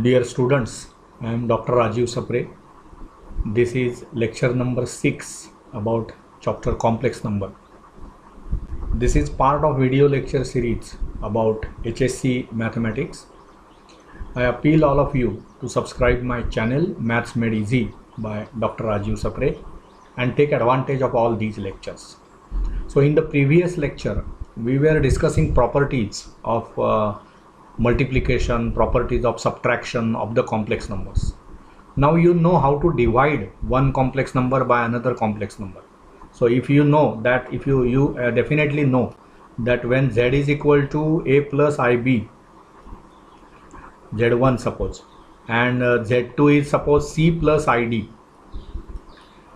Dear students, I am Dr. Rajiv Sapre. This is lecture number 6 about chapter complex number. This is part of video lecture series about HSC mathematics. I appeal all of you to subscribe my channel Maths Made Easy by Dr. Rajiv Sapre and take advantage of all these lectures. So in the previous lecture, we were discussing properties of multiplication, properties of subtraction of the complex numbers. Now you know how to divide one complex number by another complex number. So if you know that, if you definitely know that when z is equal to a plus ib, z1 suppose, and z2 is suppose c plus id,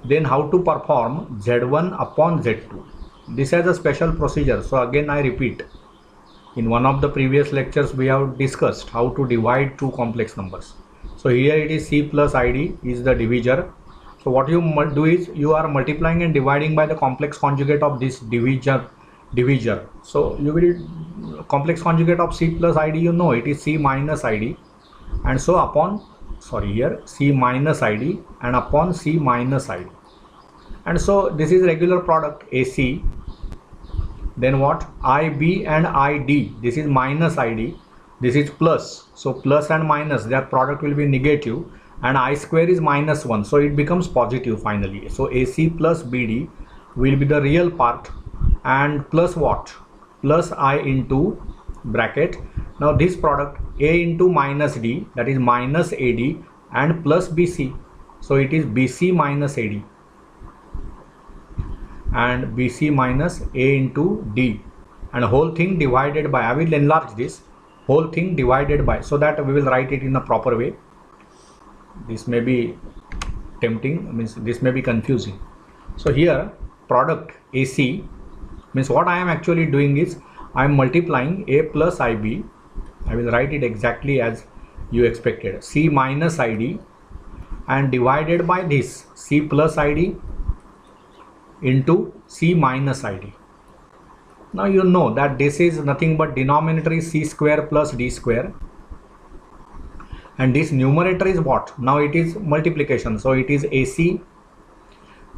then how to perform z1 upon z2. This has a special procedure. So again I repeat, in one of the previous lectures we have discussed how to divide two complex numbers. So here it is c plus id is the divisor. So what you do is you are multiplying and dividing by the complex conjugate of this divisor. So you will complex conjugate of c plus id, you know it is c minus id, and so upon here c minus id and upon c minus id, and so this is regular product AC. Then what? IB and ID, this is minus ID, this is plus. So plus and minus, their product will be negative, and I square is minus 1, so it becomes positive finally. So AC plus BD will be the real part, and plus what? Plus I into bracket. Now this product A into minus D, that is minus AD, and plus BC. So it is BC minus AD. And BC minus A into D, and whole thing divided by, I will enlarge this, whole thing divided by, so that we will write it in a proper way. This may be tempting, means this may be confusing. So here product AC means what I am actually doing is I am multiplying A plus IB. I will write it exactly as you expected, C minus ID, and divided by this C plus ID into C minus ID. Now you know that this is nothing but denominator is c square plus d square, and this numerator is what? Now it is multiplication, so it is AC.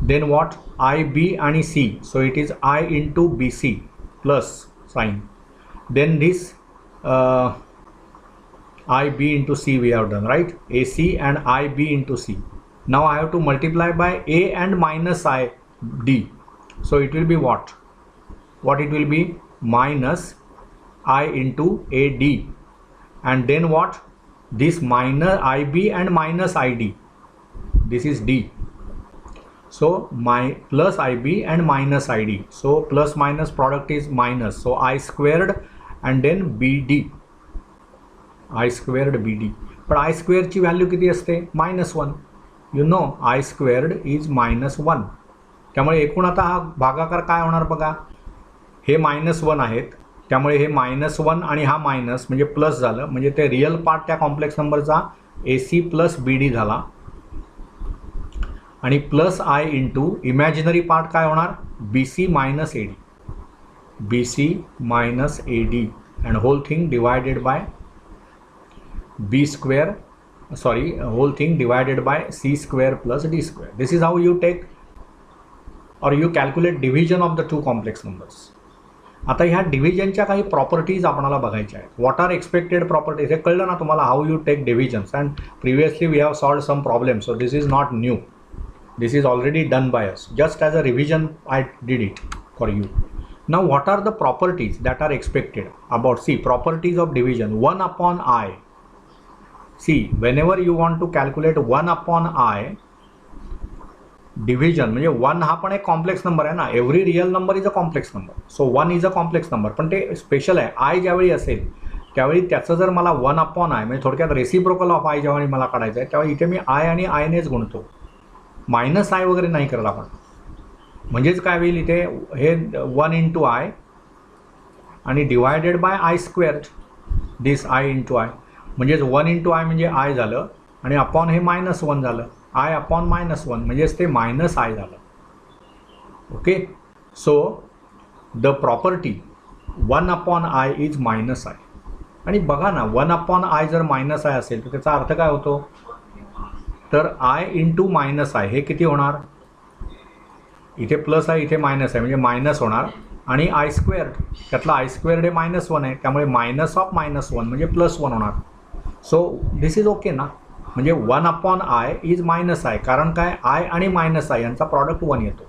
Then what? IB and C, so it is I into BC plus sign. Then this IB into C we have done, right? AC and IB into C. Now I have to multiply by A and minus I D, so it will be what it will be? Minus I into AD, and then what? This minus IB and minus ID, this is D, so my plus IB and minus ID, so plus minus product is minus, so I squared and then BD, I squared BD. But I squared ची value किती असते? -1. You know I squared is -1. त्यामुळे एकूण आता हा भागाकार काय होणार बघा, हे -1 आहेत, त्यामुळे हे -1 आणि हा मायनस म्हणजे प्लस झालं, म्हणजे ते रिअल पार्ट त्या कॉम्प्लेक्स नंबरचा AC प्लस BD झाला, आणि plus I into imaginary part काय होणार? BC minus AD, BC minus AD, and whole thing divided by B square, sorry, whole thing divided by C square plus D square. This is how you take or you calculate division of the two complex numbers. आता ह्या डिव्हिजनच्या काही properties आपल्याला बघायच्या आहेत. What R expected properties, हे कळलं ना तुम्हाला, how you take divisions, and previously we have solved some problem, so this is not new, this is already done by us, just as a revision I did it for you. Now what are the properties that are expected about, see properties of division. 1 upon I, see whenever you want to calculate 1 upon I division, म्हणजे 1 हा पण एक complex number आहे ना, every real number is a complex number, so 1 is a complex number, पण ते special आहे. I ज्यावेळी असेल त्यावेळी त्याचं जर मला 1 upon I म्हणजे थोडक्यात रेसिप्रोकल ऑफ आय ज्यावेळी मला काढायचं आहे, त्यावेळी इथे मी आय आणि आयनेच गुणतो, मायनस आय वगैरे नाही करत आपण. म्हणजेच काय होईल इथे, हे 1 इंटू आय आणि divided by I square, this I into I, म्हणजेच 1 इंटू आय म्हणजे आय झालं, आणि अपॉन हे -1 झालं, आय अपॉन -1 म्हणजेच ते मायनस आय झालं. Okay, so the property 1 upon I is minus I, आणि बघा ना 1/i जर मायनस आय असेल तर त्याचा अर्थ काय होतो, तर आय इंटू मायनस आय हे किती होणार, इथे प्लस आहे इथे मायनस आहे म्हणजे मायनस होणार, आणि आय स्क्वेअर्ड त्यातला आय स्क्वेअर्ड हे -1 आहे त्यामुळे मायनस ऑफ -1 म्हणजे +1 होणार. सो दिस इज ओके ना, म्हणजे 1/i इज मायनस आय, कारण काय आय आणि मायनस आय यांचा प्रॉडक्ट 1 येतो.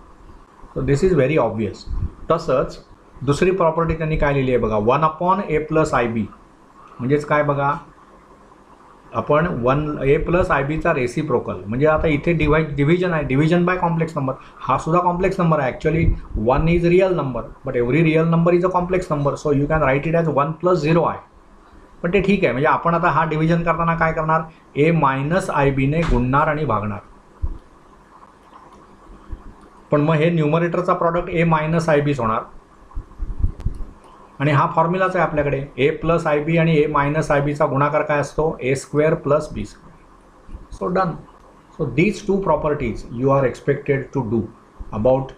So this is very obvious. तसंच दुसरी प्रॉपर्टी त्यांनी काय लिहिली आहे बघा, 1/a + ib म्हणजेच काय बघा, आपण 1a + ib रेसिप्रोकल म्हणजे आता इथे डिव्हिजन आहे, डिव्हिजन बाय कॉम्प्लेक्स नंबर, हा सुद्धा कॉम्प्लेक्स नंबर आहे. Actually 1 is real number but every real number is a complex number, so you can write it as 1 + 0i. पण ते ठीक आहे, म्हणजे आपण आता हा डिव्हिजन करताना काय करणार, a - ib ने गुणणार आणि भागणार. पण मग हे न्यूमरेटरचा प्रॉडक्ट a - ibच होणार, आणि हा फॉर्म्युलाच आहे आपल्याकडे, a + ib आणि a - ibचा गुणाकार काय असतो, a² + b². So done. So these two properties you are expected to do about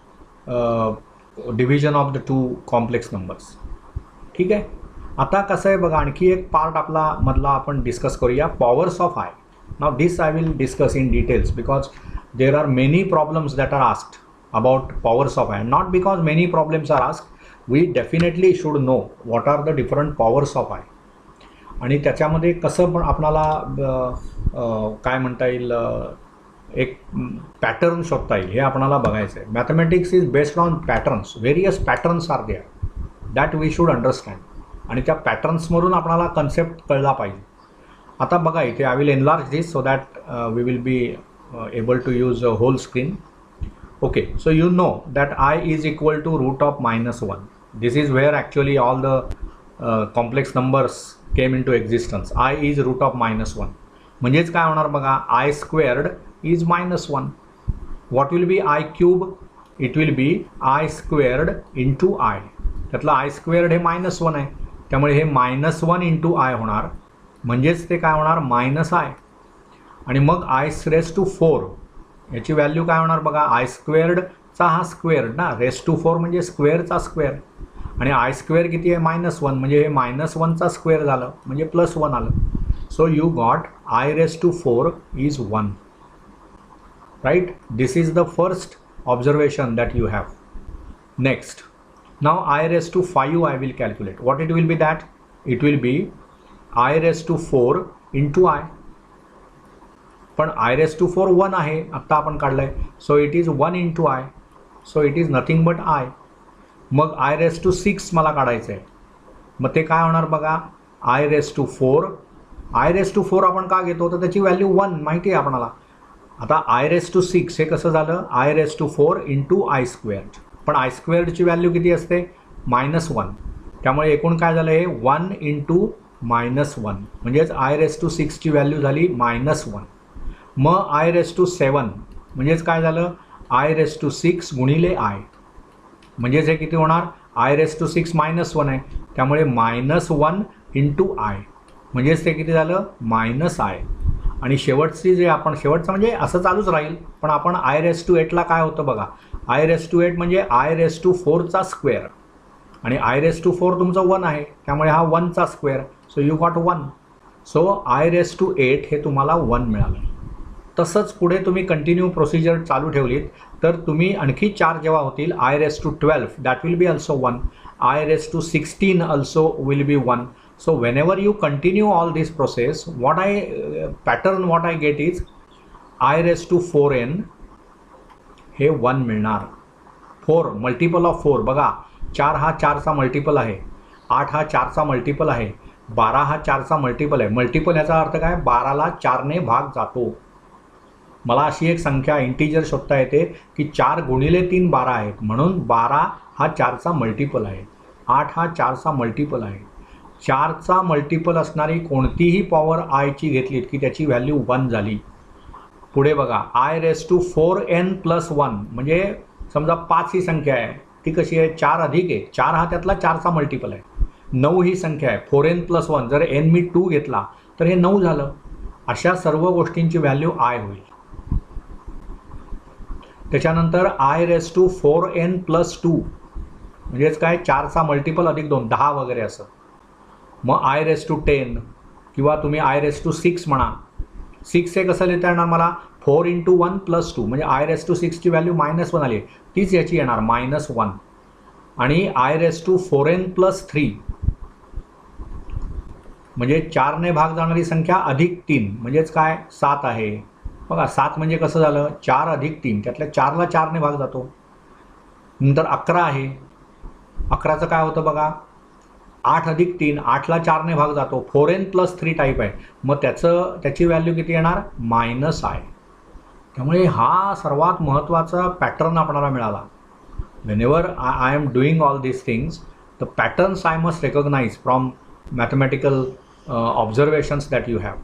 division of the two complex numbers. ठीक आहे. आता कसं आहे बघा, आणखी एक पार्ट आपला मधला आपण डिस्कस करूया, powers of I. Now this I will discuss in details because there are many problems that are asked about powers of i, not because many problems are asked, we definitely should know what are the different powers of i. आणि त्याच्यामध्ये कसं पण आपणाला काय म्हणता येईल, एक pattern शोधता येईल हे आपणाला बघायचं आहे. Mathematics is based on patterns, various patterns are there that we should understand, आणि त्या पॅटर्न्समधून आपणाला कन्सेप्ट कळला पाहिजे. आता बघा इथे I will enlarge this so that we will be able to use a whole screen. Okay, so you know that I is equal to √(-1). This is where actually all the complex numbers came into existence. I is √(-1). म्हणजेच काय होणार बघा, I² is -1. What will be I³? It will be I² into I. त्यातलं I² हे -1 आहे त्यामुळे हे -1 into I होणार, म्हणजेच ते काय होणार -i. आणि मग I⁴ याची व्हॅल्यू काय होणार बघा, I² हा स्क्वेअर ना, ⁴ म्हणजे स्क्वेअरचा स्क्वेअर, आणि I² किती आहे -1 म्हणजे हे -1चा स्क्वेअर झालं म्हणजे +1 आलं. So you got I⁴ is 1. Right. This is the first observation that you have. Next, now I⁵ I will calculate. What it will be that, it will be I⁴ into I. पण I⁴ 1 आहे आत्ता आपण काढलं आहे, so it is 1 into I, so it is nothing but I. मग I⁶ मला काढायचं आहे, मग ते काय होणार बघा, I⁴ आपण का घेतो तर त्याची व्हॅल्यू 1 माहिती आहे आपणाला. आता I⁶ हे कसं झालं, I⁴ into I², पण I² व्हॅल्यू किती असते, -1, त्यामुळे एकूण काय झालं हे 1 into -1 म्हणजेच I⁶ व्हॅल्यू झाली -1. मग I⁷ म्हणजेच काय झालं, I⁶ गुणिले I, म्हणजेच हे किती होणार, I⁶ -1 आहे त्यामुळे -1 into I, म्हणजेच ते किती झालं -i. आणि शेवटची जे आपण शेवटचं म्हणजे असं चालूच राहील, पण आपण I⁸ला काय होतं बघा, I⁸ म्हणजे I⁴ स्क्वेअर, आणि I⁴ तुमचं 1 आहे त्यामुळे हा 1चा square, so you got 1. So I⁸ हे तुम्हाला 1 मिळालं. तसंच पुढे तुम्ही कंटिन्यू प्रोसिजर चालू ठेवलीत तर तुम्ही आणखी 4 जेव्हा होतील, I⁴ that will be also 1, I⁴ also will be 1. So when ever you continue all this process, what I get is I⁴n हे 1 मिळणार. 4 मल्टिपल ऑफ 4 बघा, 4 हा 4चा मल्टिपल आहे, 8 हा 4चा मल्टिपल आहे, 12 हा 4चा मल्टिपल आहे. मल्टिपल याचा अर्थ काय, 12ला 4ने भाग जातो. मला अशी एक संख्या इंटिजर शोधता येते की 4 गुणिले 3 12 आहेत, म्हणून 12 हा 4चा मल्टिपल आहे, 8 हा 4चा मल्टिपल आहे. 4चा मल्टिपल असणारी कोणतीही पॉवर आयची घेतलीत की त्याची व्हॅल्यू 1 झाली. पुढे बघा, I⁴n + 1 म्हणजे समजा 5 ही संख्या आहे, ती कशी आहे, 4 अधिक आहे, 4 हा त्यातला 4चा मल्टिपल आहे. 9 ही संख्या आहे, 4n + 1, जर n मी 2 घेतला तर हे 9 झालं. अशा सर्व गोष्टींची व्हॅल्यू I होईल. त्याच्यानंतर I⁴n + 2 म्हणजेच काय, 4चा मल्टिपल अधिक 2 10 वगैरे असं. मग आय रेस टू 10 किंवा तुम्ही आय रेस टू 6 म्हणा. 6 हे कसं लिहिता येणार मला, 4 × 1 + 2 म्हणजे आय रेस टू 6ची व्हॅल्यू -1 आली आहे, तीच याची येणार -1. आणि आय रेस टू 4n + 3 म्हणजे 4ने भाग जाणारी संख्या अधिक 3 म्हणजेच काय 7 आहे. बघा 7 म्हणजे कसं झालं, 4 अधिक 3, त्यातल्या 4ला 4ने भाग जातो. नंतर 11 आहे, 11चं काय होतं बघा, 8 अधिक 3, 8ला 4ने भाग जातो. 4n + 3 टाईप आहे, मग त्याची व्हॅल्यू किती येणार -i. त्यामुळे हा सर्वात महत्त्वाचा पॅटर्न आपल्याला मिळाला. whenever I am doing all these things, the patterns I must recognize from mathematical observations that you have.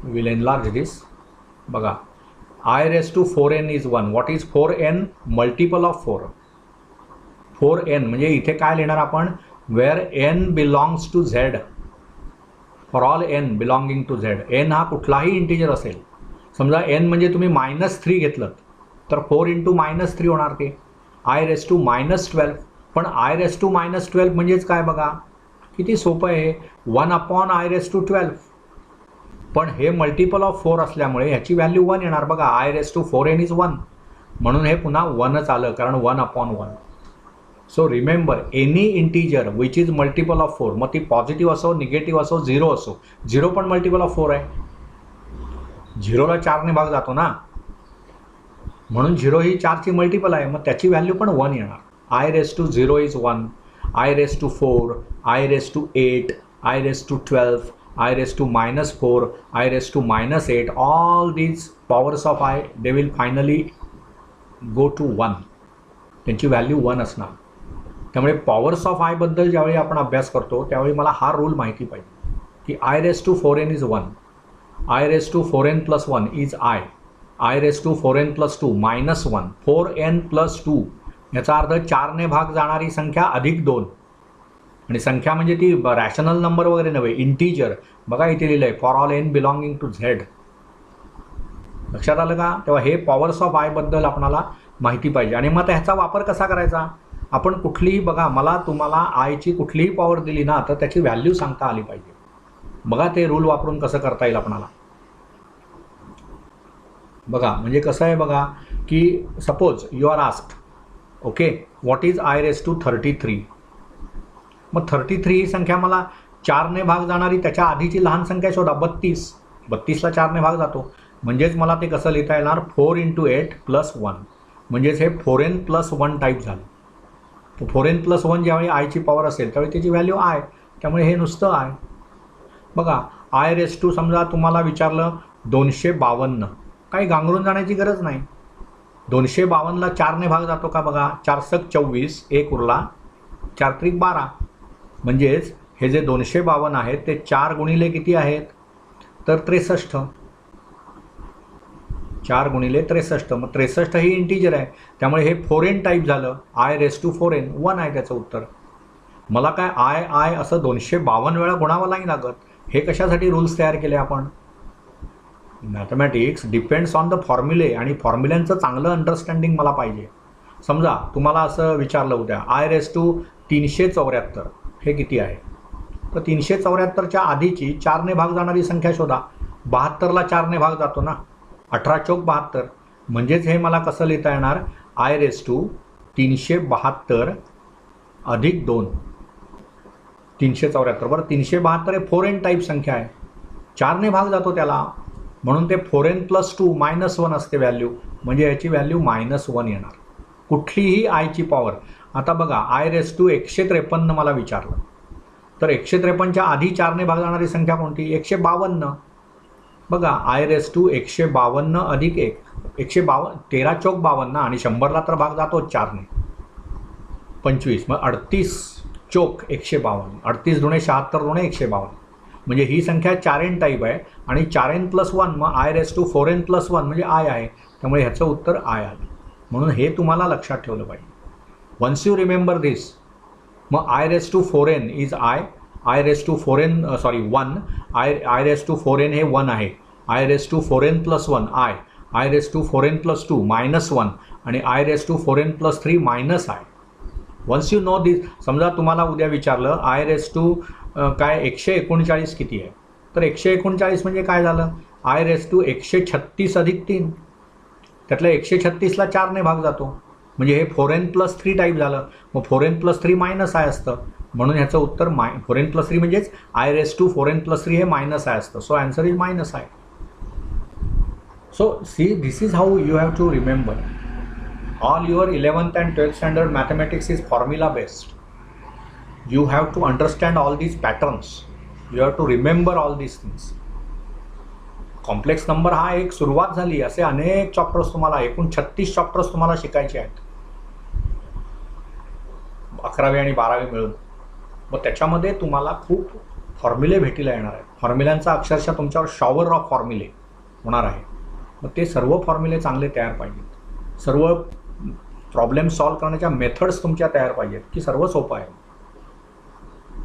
We will enlarge this. बघा, I raised to 4n is 1. What is 4n? Multiple of 4. 4n म्हणजे इथे काय लिहिणार आपण, where n belongs to z. For all n belonging to z. n हा कुठलाही integer असेल. समजा n म्हणजे तुम्ही -3 घेतलं तर 4 × -3 होणार ते आय रेस टू -12. पण आय रेस टू -12 म्हणजेच काय बघा, किती सोपं आहे, 1/i रेस टू 12. पण हे मल्टिपल ऑफ 4 असल्यामुळे ह्याची व्हॅल्यू 1 येणार. बघा I raise to 4n is 1, म्हणून हे पुन्हा 1च आलं, कारण 1/1. So remember, any integer which is multiple of 4, मग ती पॉझिटिव्ह असो, निगेटिव्ह असो, 0 असो, 0 पण मल्टिपल ऑफ 4 आहे. 0ला 4ने भाग जातो ना, म्हणून 0 ही 4ची मल्टिपल आहे, मग त्याची व्हॅल्यू पण 1 येणार. I raise to 0 is 1, i raise to 4, i raise to 8, i raise to 12, i raise to -4, i raise to -8, all these powers of i they will finally go to 1. त्यांची value 1 असणार. त्यामुळे powers of आयबद्दल ज्यावेळी आपण अभ्यास करतो त्यावेळी मला हा रूल माहिती पाहिजे की i raise to 4n is 1, i raise to 4n + 1 is i raise to 4n + 2 -1, 4n + 2 याचा अर्थ 4ने भाग जाणारी संख्या अधिक 2. आणि संख्या म्हणजे ती रॅशनल नंबर वगैरे नव्हे, इंटिजर. बघा इथे लिहिलं आहे for all n belonging to z. लक्षात आलं का? तेव्हा हे पॉवर्स ऑफ आयबद्दल आपणाला माहिती पाहिजे. आणि मग ह्याचा वापर कसा करायचा, आपण कुठलीही, बघा मला तुम्हाला आयची कुठलीही पॉवर दिली ना तर त्याची व्हॅल्यू सांगता आली पाहिजे. बघा ते रूल वापरून कसं करता येईल आपणाला. बघा म्हणजे कसं आहे बघा, की suppose you are asked, okay, what is i raise to 33. मग 33 ही संख्या मला 4ने भाग जाणारी त्याच्या आधीची लहान संख्या शोधा, 32. 32ला 4ने भाग जातो, म्हणजेच मला ते कसं लिहिता येणार, 4 × 8 + 1, म्हणजेच हे 4n + 1 टाईप झालं. तर 4n + 1 ज्यावेळी आयची पॉवर असेल त्यावेळी त्याची व्हॅल्यू आय, त्यामुळे हे नुसतं आय. बघा आय रेस टू, समजा तुम्हाला विचारलं 252, काही गांगरून जाण्याची गरज नाही. 252ला 4ने भाग जातो का बघा, 4 × 24, 1 उरला, 4 × 12. म्हणजेच हे जे 252 आहेत ते 4 × किती आहेत तर 63. 4 × 63, मग 63 ही इंटिजर आहे, त्यामुळे हे 4n टाईप झालं. आय रेस टू 4n 1 आहे त्याचं उत्तर. मला काय आय असं 252 वेळा गुणावं नाही लागत. हे कशासाठी रूल्स तयार केले आपण. मॅथमॅटिक्स डिपेंड्स ऑन द फॉर्म्युले, आणि फॉर्म्युल्यांचं चांगलं अंडरस्टँडिंग मला पाहिजे. समजा तुम्हाला असं विचारलं उद्या आय रेस टू 374 हे किती आहे, तर 374च्या आधीची 4ने भाग जाणारी संख्या शोधा. 72ला 4ने भाग जातो ना, 18 × 72, म्हणजेच हे मला कसं लिहिता येणार, आय रेस टू 372 अधिक 2, 374. बरं 372 हे 4n टाईप संख्या आहे, 4ने भाग जातो त्याला, म्हणून ते 4n + 2 -1 असते व्हॅल्यू, म्हणजे याची व्हॅल्यू -1 येणार. कुठलीही आयची पॉवर. आता बघा आय रेस टू 153 मला विचारलं, तर 153च्या आधी 4ने भाग जाणारी संख्या कोणती, 152. बघा आय रेस टू 152 अधिक 1, 152, 13 × 52 आणि 100ला तर भाग जातो 4ने, 25, मग 38 × 152, 38 × 76 × 152, म्हणजे ही संख्या 4n टाईप आहे आणि 4n + 1, मग आय रेस टू 4n + 1 म्हणजे आय आहे, त्यामुळे ह्याचं उत्तर आय आलं. म्हणून हे तुम्हाला लक्षात ठेवलं पाहिजे. वन्स यू रिमेंबर दिस, मग i raise to 4n is i raise to 4n 1, i raise to 4n हे 1 आहे, i raise to 4n + 1 i raise to 4n + 2 -1 आणि i raise to 4n + 3 -i. Once you know this, समजा तुम्हाला उद्या विचारलं I raise to काय 139 किती आहे, तर 139 म्हणजे काय झालं, आय रेस टू 136 अधिक 3, त्यातल्या 136ला 4ने भाग जातो, म्हणजे हे 4n+3 टाईप झालं. मग 4n+3 मायनस आय असतं, म्हणून ह्याचं उत्तर 4n+3 म्हणजेच आय रेस टू 4n+3 हे मायनस आय असतं. So answer is minus i. So see, this is how you have to remember. All your 11th and 12th standard mathematics is formula based. You have to understand all these patterns. You have to remember all these things. Complex number हा एक सुरुवात झाली, असे अनेक chapters तुम्हाला, एकूण 36 chapters तुम्हाला शिकायचे आहेत 11वी आणि 12वी मिळून. मग त्याच्यामध्ये तुम्हाला खूप फॉर्म्युले भेटीला येणार आहेत. फॉर्म्युल्यांचा अक्षरशः तुमच्यावर शॉवर ऑफ फॉर्म्युले होणार आहे. मग ते सर्व फॉर्म्युले चांगले तयार पाहिजेत, सर्व प्रॉब्लेम सॉल्व करण्याच्या मेथड्स तुमच्या तयार पाहिजेत, की सर्व सोपं आहे.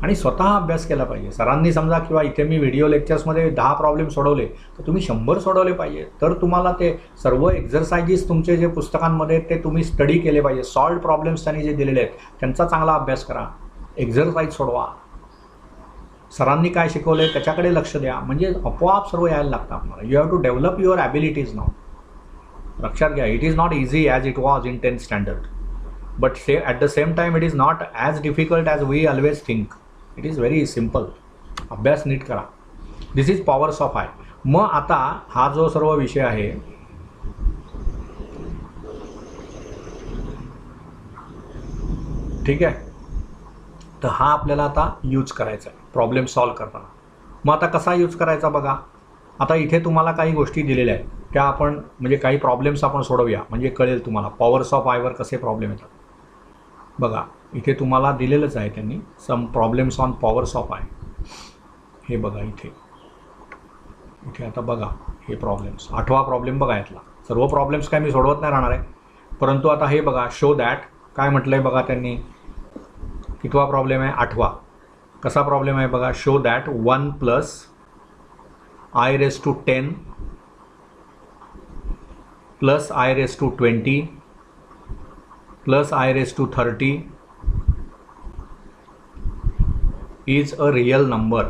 आणि स्वतः अभ्यास केला पाहिजे. सरांनी समजा किंवा इथे मी व्हिडिओ लेक्चर्समध्ये 10 प्रॉब्लेम सोडवले, तर तुम्ही 100 सोडवले पाहिजे. तर तुम्हाला ते सर्व एक्झरसाइजेस तुमचे जे पुस्तकांमध्ये ते तुम्ही स्टडी केले पाहिजे. सॉल्व्ड प्रॉब्लेम्स त्यांनी जे दिलेले आहेत त्यांचा चांगला अभ्यास करा, एक्झरसाइज सोडवा, सरांनी काय शिकवले त्याच्याकडे लक्ष द्या, म्हणजे आपोआप सर्व यायला लागतं आपल्याला. You have to develop your abilities now. लक्षात घ्या, it is not easy as it was in 10th standard, but at the same time it is not as difficult as we always think. It is very simple. अभ्यास नीट करा. This is powers of i. मग आता हा जो सर्व विषय आहे, ठीक आहे, तर हा आपल्याला आता यूज करायचा आहे प्रॉब्लेम सॉल्व करताना. मग आता कसा यूज करायचा बघा. आता इथे तुम्हाला काही गोष्टी दिलेल्या आहेत, त्या आपण म्हणजे काही प्रॉब्लेम्स आपण सोडवूया, म्हणजे कळेल तुम्हाला पॉवर्स ऑफ आयवर कसे प्रॉब्लेम येतात. बघा इथे तुम्हाला दिलेलंच आहे त्यांनी, some problems on powers of i. हे बघा इथे इथे आता बघा हे प्रॉब्लेम्स, 8वा प्रॉब्लेम बघा. यातला सर्व प्रॉब्लेम्स काय मी सोडवत नाही राहणार आहे, परंतु आता हे बघा, शो दॅट काय म्हटलं आहे बघा त्यांनी. कितवा प्रॉब्लेम आहे, 8वा. कसा प्रॉब्लेम आहे बघा, show that 1 + I raised to 10 plus I raised to 20 plus I raised to 30 is a real number.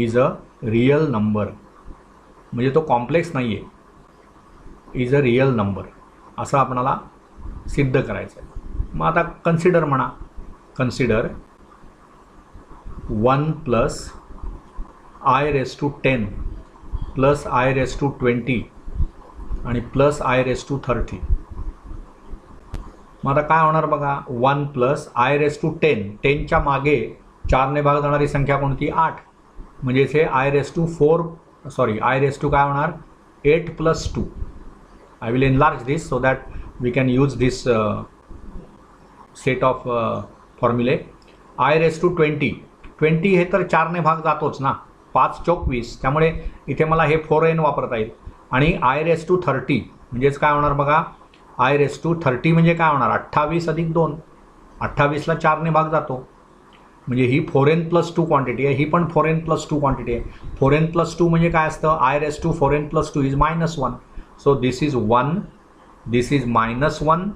Is a real number. म्हणजे तो कॉम्प्लेक्स नाही आहे, इज अ रियल नंबर असं आपणाला सिद्ध करायचं आहे. मग आता कन्सिडर म्हणा. Consider 1 + I raised to 10 plus I raised to 20 आणि plus I raised to 30. मग आता काय होणार बघा, 1 + I raised to 10. 10च्या मागे 4ने भाग जाणारी संख्या कोणती, 8. म्हणजे इथे I raised to 4, sorry I raised to काय होणार, 8 + 2. I will enlarge this so that we can use this set of formulae. I raised to 20. 20 हे तर 4ने भाग जातोच ना, 5 चौक 20, त्यामुळे इथे मला हे 4n वापरता येईल. आणि I raised to 30 म्हणजेच काय होणार बघा, I raised to 30 म्हणजे काय होणार, 28 अधिक 2. 28ला 4ने भाग जातो, म्हणजे ही 4n+2 क्वांटिटी आहे, ही पण 4n+2 क्वांटिटी आहे. 4n+2 म्हणजे काय असतं, I raised to 4n+2 is -1. So this is 1, this is -1,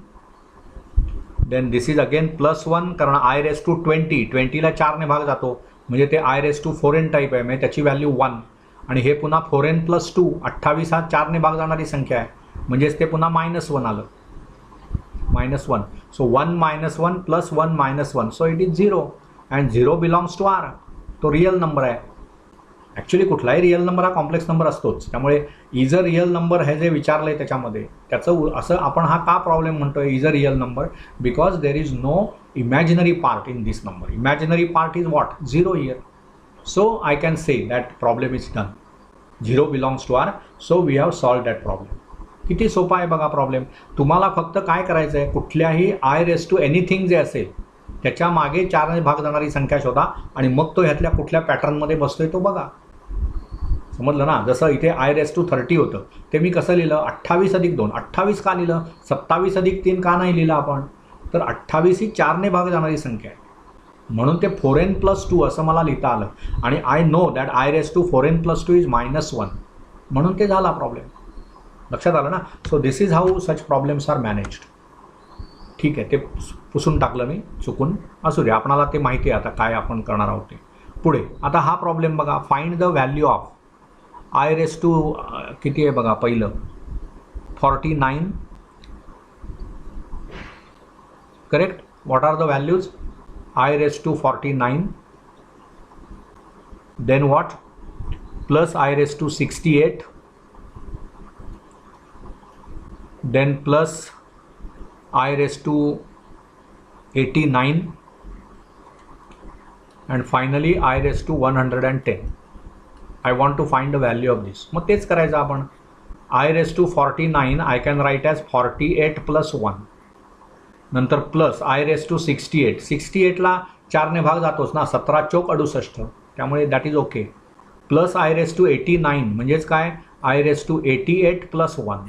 then this is again +1, कारण I raised to 20, 20ला 4ने भाग जातो, म्हणजे ते I raised to 4n type आहे, म्हणजे त्याची व्हॅल्यू 1. आणि हे पुन्हा 4n+2, 28 हा 4ने भाग जाणारी संख्या आहे, म्हणजेच ते पुन्हा -1 आलं, -1. So 1 - 1 + 1 - 1, so it is 0. And 0 belongs to R. तो रिअल नंबर आहे. ॲक्च्युली कुठलाही रिअल नंबर हा कॉम्प्लेक्स नंबर असतोच, त्यामुळे इज अ रिअल नंबर हे जे विचारलं आहे त्याच्यामध्ये, त्याचं असं आपण हा का प्रॉब्लेम म्हणतो आहे is a real number, because there is no imaginary part in this number. Imaginary part is what, 0 here. So I can say that problem is done. 0 belongs to R, so we have solve that problem. किती सोपा आहे बघा problem. तुम्हाला फक्त काय करायचं आहे, कुठल्याही I raised to एनिथिंग जे असेल त्याच्या मागे 4ने भाग जाणारी संख्या शोधा आणि मग तो ह्यातल्या कुठल्या पॅटर्नमध्ये बसतोय तो बघा. समजलं ना. जसं इथे I raised to 30 होतं, ते मी कसं लिहिलं, 28 अधिक 2. 28 का लिहिलं, 27 अधिक 3 का नाही लिहिलं आपण, तर 28 ही 4ने भाग जाणारी संख्या आहे, म्हणून ते 4n+2 असं मला लिहिता आलं. आणि I know that I raised to 4n+2 is -1, म्हणून ते झाला प्रॉब्लेम. लक्षात आलं ना. So this is how such problems are managed. ठीक आहे, ते पुसून टाकलं मी चुकून, असू दे, आपणाला ते माहिती आहे आता काय आपण करणार आहोत ते. पुढे आता हा प्रॉब्लेम बघा, find the value of i raise to किती आहे बघा, पहिलं 49, correct. What are the values? I raise to 49, then what, plus i raise to 68, then plus I raised to 89, and finally I raised to 110. I want to find the value of this. मग तेच करायचं आपण. I raised to 49 I can write as 48 plus 1, नंतर plus I raised to 68. 68ला 4ने भाग जातोच ना, 17 चौक 68, त्यामुळे that is okay. Plus I raised to 89 म्हणजेच काय, I raised to 88 plus 1,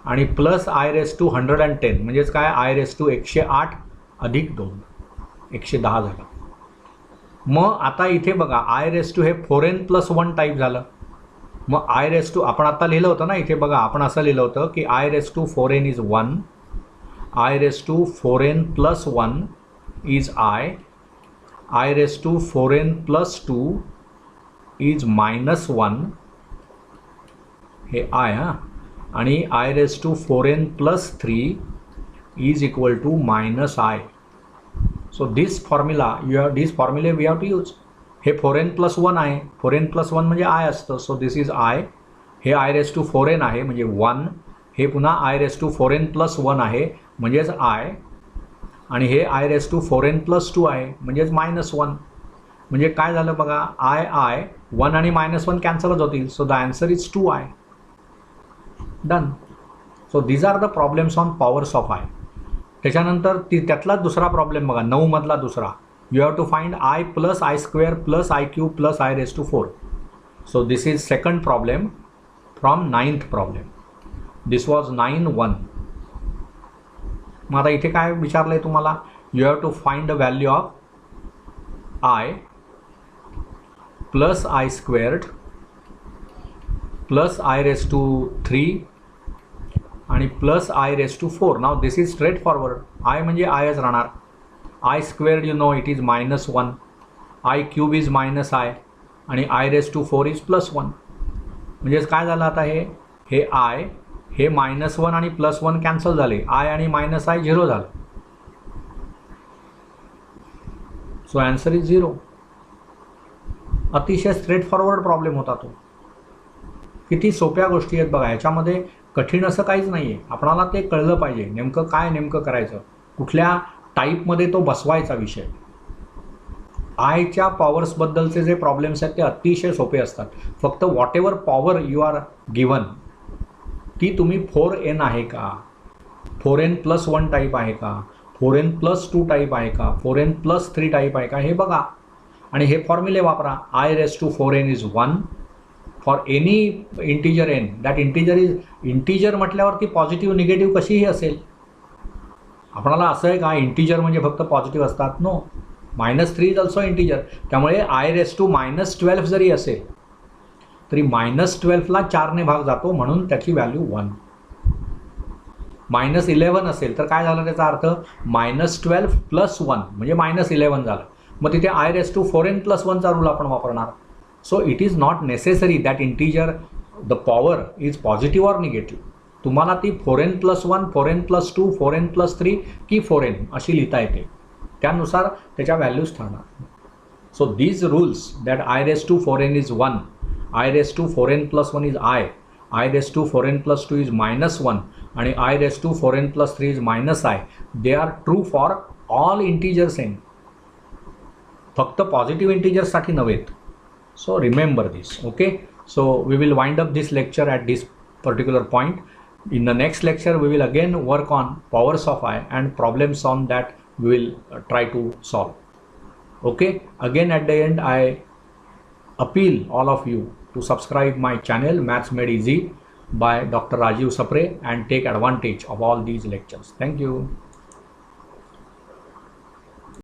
आणि प्लस आय रेस टू 110 म्हणजेच काय, आय रेस टू 108 अधिक 2, 110 झालं. मग आता इथे बघा, आय रेस टू हे 4n प्लस 1 टाईप झालं. मग आय रेस टू आपण आता लिहिलं होतं ना, इथे बघा आपण असं लिहिलं होतं की i raise to 4n is 1, i raise to 4n plus 1 is i raise to 4n plus 2 is -1, हे आय हां, आणि i raise to 4n plus 3 is equal to -i. So this formula this फॉर्म्युले we have to use. हे 4n plus 1 आहे, 4n plus 1 म्हणजे I असतं, so this is I. हे I raise to 4n आहे म्हणजे 1, हे पुन्हा I raise to 4n plus 1 आहे म्हणजेच आय, आणि हे I raise to 4n plus 2 आहे म्हणजेच -1. म्हणजे काय झालं बघा, आय 1 आणि -1 कॅन्सलच होतील, so the answer is 2i. Done. So these are the problems on powers of i. त्याच्यानंतर त्यातला दुसरा प्रॉब्लेम बघा, 9 मधला दुसरा, you have to find i plus i square plus i cube plus i raise to 4. So this is second problem from 9th problem. This was 9(1). मग आता इथे काय विचारलं आहे तुम्हाला, you have to find the value of i plus I squared plus i raise to 3 आणि plus i raise to 4. Now this is straightforward. I म्हणजे आयच राहणार. I squared you know it is -1, i cube is -i, आणि i raise to 4 is +1. म्हणजेच काय झालं आता, हे आय हे -1 आणि +1 कॅन्सल झाले, आय आणि -i 0 झालं. So answer is 0. अतिशय स्ट्रेट फॉरवर्ड प्रॉब्लेम होता तो. किती सोप्या गोष्टी आहेत बघा, ह्याच्यामध्ये कठीण असं काहीच नाही आहे. आपणाला ते कळलं पाहिजे नेमकं करायचं, कुठल्या टाईपमध्ये तो बसवायचा विषय. आयच्या पॉवर्सबद्दलचे जे प्रॉब्लेम्स आहेत ते अतिशय सोपे असतात. फक्त whatever power you are given, ती तुम्ही 4n आहे का, 4n प्लस 1 टाईप आहे का, 4n प्लस 2 टाईप आहे का, 4n प्लस 3 टाईप आहे का, हे बघा आणि हे फॉर्म्युले वापरा. I raise to 4n is 1 for any integer n. That integer is integer म्हटल्यावरती पॉझिटिव्ह निगेटिव्ह कशीही असेल. आपणाला असं आहे का इंटिजर म्हणजे फक्त पॉझिटिव्ह असतात? No, -3 is also integer. त्यामुळे आय रेस टू -12 जरी असेल तरी -12ला 4ने भाग जातो म्हणून त्याची व्हॅल्यू 1. -11 असेल तर काय झालं त्याचा अर्थ, -12 प्लस 1 म्हणजे -11 झालं. मग तिथे i raise to 4n plus 1चा रूल आपण वापरणार. So it is not necessary that integer the power is positive or negative. तुम्हाला ती 4n plus 1, 4n plus 2, 4n plus 3 की 4n अशी लिहिता येते, त्यानुसार त्याच्या व्हॅल्यूज ठरणार. So these rules that i raise to 4n is 1, i raise to 4n plus 1 is i raise to 4n plus 2 is -1 आणि i raise to 4n plus 3 is -i, they are true for all integers n, फक्त positive इंटिजर्ससाठी नव्हेत. So remember this, okay? So we will wind up this lecture at this particular point. In the next lecture we will again work on powers of I and problems on that we will try to solve. Okay, again at the end I appeal all of you to subscribe my channel Maths Made Easy by Dr. Rajiv Sapre and take advantage of all these lectures. Thank you.